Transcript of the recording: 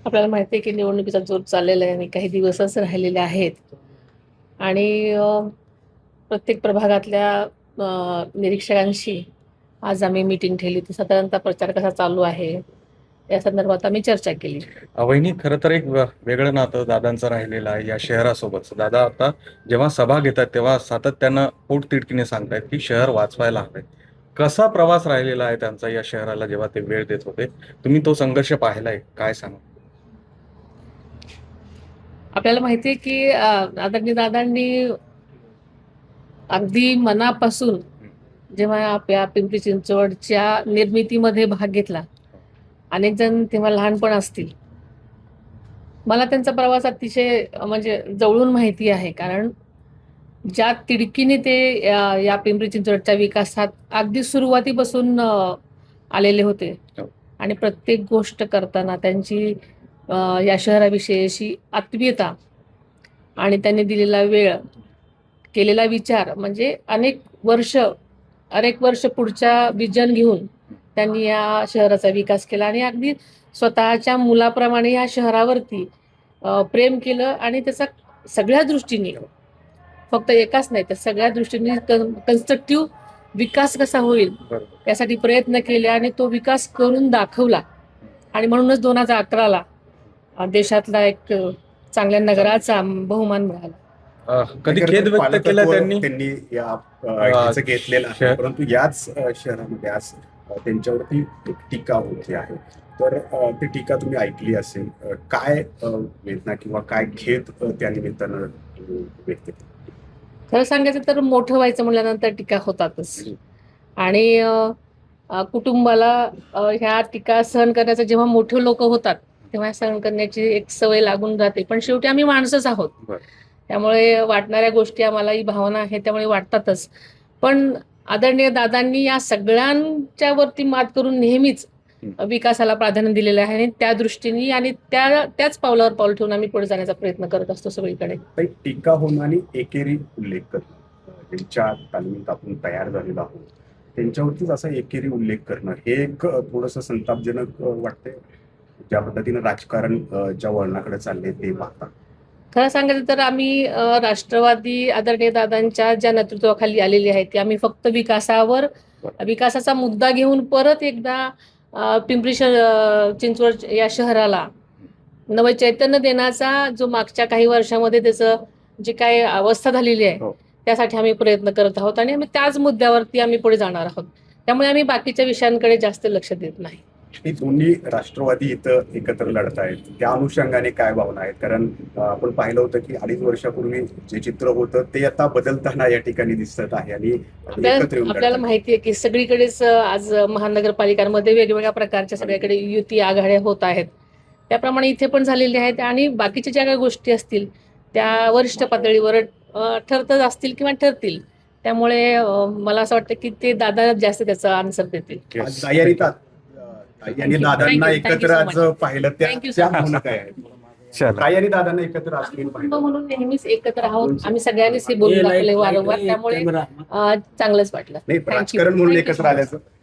आपल्याला माहिती आहे की निवडणुकीचा जोर चाललेला आहे आणि काही दिवसच राहिलेले आहेत. आणि प्रत्येक प्रभागातल्या निरीक्षकांशी आज आम्ही मीटिंग ठेवली. तर साधारणतः प्रचार कसा चालू आहे या संदर्भात आम्ही चर्चा केली. वहिनी, खरं तर एक वेगळं नातं दादांचं राहिलेलं आहे या शहरासोबत. दादा आता जेव्हा सभा घेतात तेव्हा सातत्यानं पोटतिडकीने सांगतायत की शहर वाचवायला हवंय. कसा प्रवास राहिलेला आहे त्यांचा या शहराला जेव्हा ते वेळ देत होते? तुम्ही तो संघर्ष पाहिलाय, काय सांगा? आपल्याला माहिती आहे की आदरणीय दादांनी अगदी मनापासून जेव्हा आपल्या पिंपरी चिंचवडच्या निर्मितीमध्ये भाग घेतला, अनेक जण तेव्हा लहानपण असतील, मला त्यांचा प्रवास अतिशय म्हणजे जवळून माहिती आहे. कारण ज्या तिडकीने ते या पिंपरी चिंचवडच्या विकासात अगदी सुरुवातीपासून आलेले होते हो. आणि प्रत्येक गोष्ट करताना त्यांची या शहराविषयीची आत्मीयता आणि त्यांनी दिलेला वेळ, केलेला विचार, म्हणजे अनेक वर्ष पुढच्या विजन घेऊन त्यांनी या शहराचा विकास केला आणि अगदी स्वतःच्या मुलाप्रमाणे या शहरावरती प्रेम केलं आणि त्याचा सगळ्या दृष्टीने, फक्त एकाच नाही तर सगळ्या दृष्टीने कन्स्ट्रक्टिव्ह विकास कसा होईल बरोबर. यासाठी प्रयत्न केले आणि तो विकास करून दाखवला. आणि म्हणूनच 2011ला देशातला एक चांगल्या नगराचा बहुमान मिळाला. कधी खरं तर खेद व्यक्त पालकत्व केला त्यांनी? त्यांनी या ह्याचं घेतलेलं आहे, शहर- परंतु याच शहरामध्ये आज त्यांच्यावरती एक टीका होती आहे. तर ती टीका तुम्ही ऐकली असेल. काय वेदना किंवा काय खेद त्या निमित्तानं व्यक्त केली? खरं सांगायचं तर मोठं व्हायचं म्हटल्यानंतर टीका होतातच. आणि कुटुंबाला ह्या टीका सहन करण्याचं जेव्हा मोठे लोक होतात तेव्हा सहन करण्याची एक सवय लागून जाते. पण शेवटी आम्ही माणसंच आहोत, बरं. त्यामुळे वाटणाऱ्या गोष्टी आम्हाला ही भावना आहे त्यामुळे वाटतातच. पण आदरणीय दादांनी या सगळ्यांच्या वरती मात करून नेहमीच विकासाला प्राधान्य दिलेलं आहे आणि त्या दृष्टीने आणि त्याच पावलावर पाऊल ठेवून आम्ही पुढे जाण्याचा प्रयत्न करत असतो सगळीकडे. काही टीका होणं आणि एकेरी उल्लेख करणं, ज्यांच्या तालमीत आपण तयार झालेलो आहोत त्यांच्यावरतीच असा एकेरी उल्लेख करणं, हे एक थोडंसं संतापजनक वाटतंय. ज्या पद्धतीनं राजकारण ज्या वळणाकडे चालले ते पाहता. खरं सांगायचं तर आम्ही राष्ट्रवादी आदरणीय दादांच्या ज्या नेतृत्वाखाली आलेली आहे ती आम्ही फक्त विकासाचा मुद्दा घेऊन परत एकदा पिंपरी चिंचवड या शहराला नवं चैतन्य देण्याचा जो मागच्या काही वर्षामध्ये त्याचं जी काही अवस्था झालेली आहे हो. त्यासाठी आम्ही प्रयत्न करत आहोत आणि आम्ही त्याच मुद्द्यावरती आम्ही पुढे जाणार आहोत. त्यामुळे आम्ही बाकीच्या विषयांकडे जास्त लक्ष देत नाही. ही दोन्ही राष्ट्रवादी इथं एकत्र लढत आहेत, त्या अनुषंगाने काय भावना आहेत? कारण आपण पाहिलं होतं की 2.5 वर्षापूर्वी जे चित्र होतं ते आता बदलताना या ठिकाणी दिसत आहे आणि एकत्र येऊन आपल्याला लढतायत. माहिती आहे की सगळीकडेच आज महानगरपालिकांमध्ये वेगवेगळ्या प्रकारच्या सगळ्याकडे युती आघाड्या होत आहेत. त्याप्रमाणे इथे पण झालेले आहेत आणि बाकीच्या ज्या काही गोष्टी असतील त्या वरिष्ठ पातळीवर ठरतच असतील किंवा ठरतील. त्यामुळे मला असं वाटतं की ते दादा जास्त त्याचा आन्सर देतील. आज ताई आणि दादांना Thank you एकत्र so आज much. पाहिलं, त्या Thank you so त्या much. भावना काय आहेत? चला. ताई आणि दादांना एकत्र आज तुम्ही कुटुंब पाहिलं. म्हणून नेहमीच एकत्र आहोत. आम्ही सगळ्यांनीच हे बोलून दाखवले वारंवार, त्यामुळे चांगलंच वाटलं. नाही, Thank you. राजकारण म्हणून Thank you एकत्र so much. आल्याचं